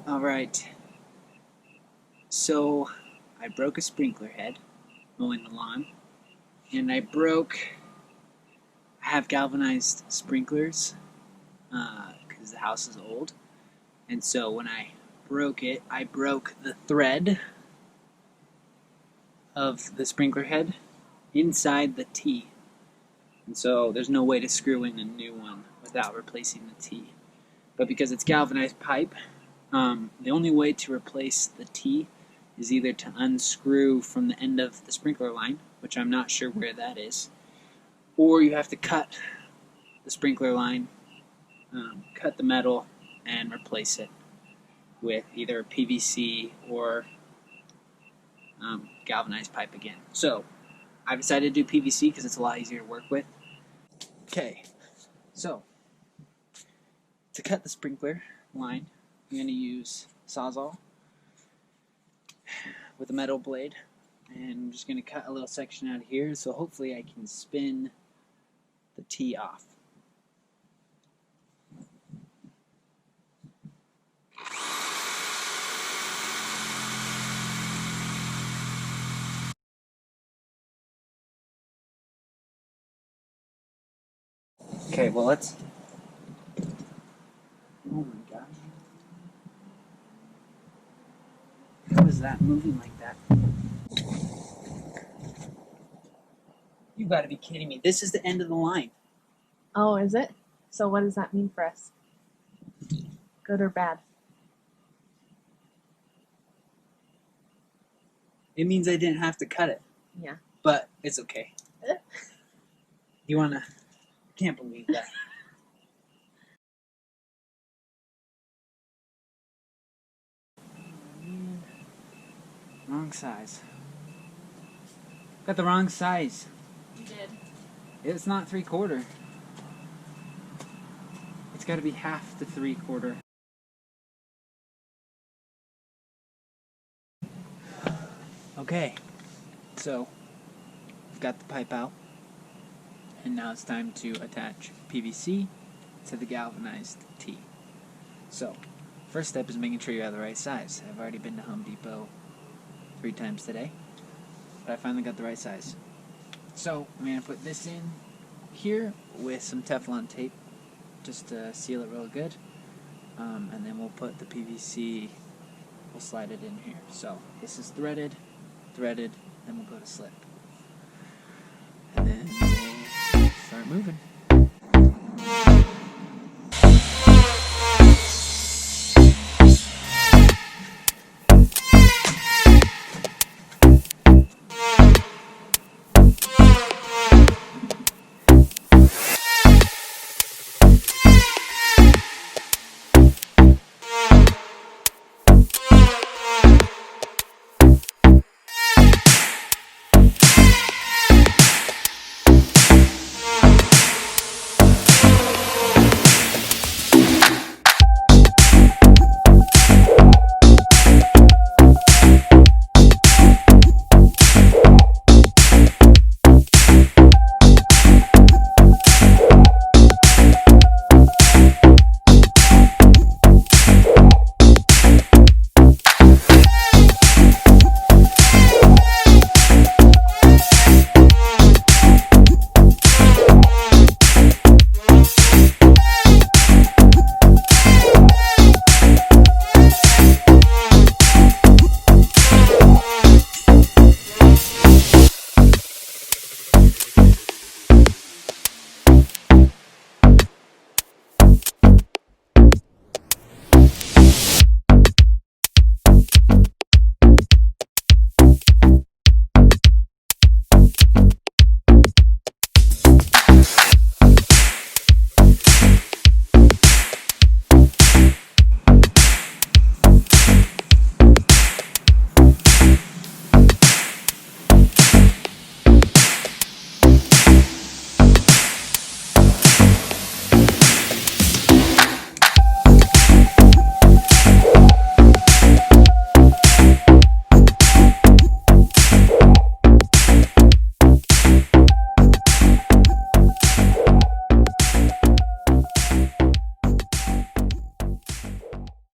Alright, so I broke a sprinkler head mowing the lawn, and I have galvanized sprinklers because the house is old, and so when I broke it, I broke the thread of the sprinkler head inside the T, and so there's no way to screw in a new one without replacing the T. But because it's galvanized pipe, the only way to replace the T is either to unscrew from the end of the sprinkler line, which I'm not sure where that is, or you have to cut the sprinkler line, cut the metal, and replace it with either PVC or galvanized pipe again. So I decided to do PVC because it's a lot easier to work with. Okay, so to cut the sprinkler line, I'm going to use Sawzall with a metal blade, and I'm just going to cut a little section out of here, so hopefully I can spin the T off. Okay, well let's... Oh my gosh. How is that moving like that? You gotta be kidding me. This is the end of the line. Oh, is it? So what does that mean for us? Good or bad? It means I didn't have to cut it. Yeah. But it's okay. You wanna... I can't believe that. Wrong size. Got the wrong size. You did. It's not 3/4. It's got to be 1/2 to 3/4. Okay, so I've got the pipe out, and now it's time to attach PVC to the galvanized T. So, first step is making sure you have the right size. I've already been to Home Depot 3 times today, but I finally got the right size. So I'm going to put this in here with some Teflon tape just to seal it real good, and then we'll put the PVC, we'll slide it in here. So this is threaded, then we'll go to slip, and then we'll start moving.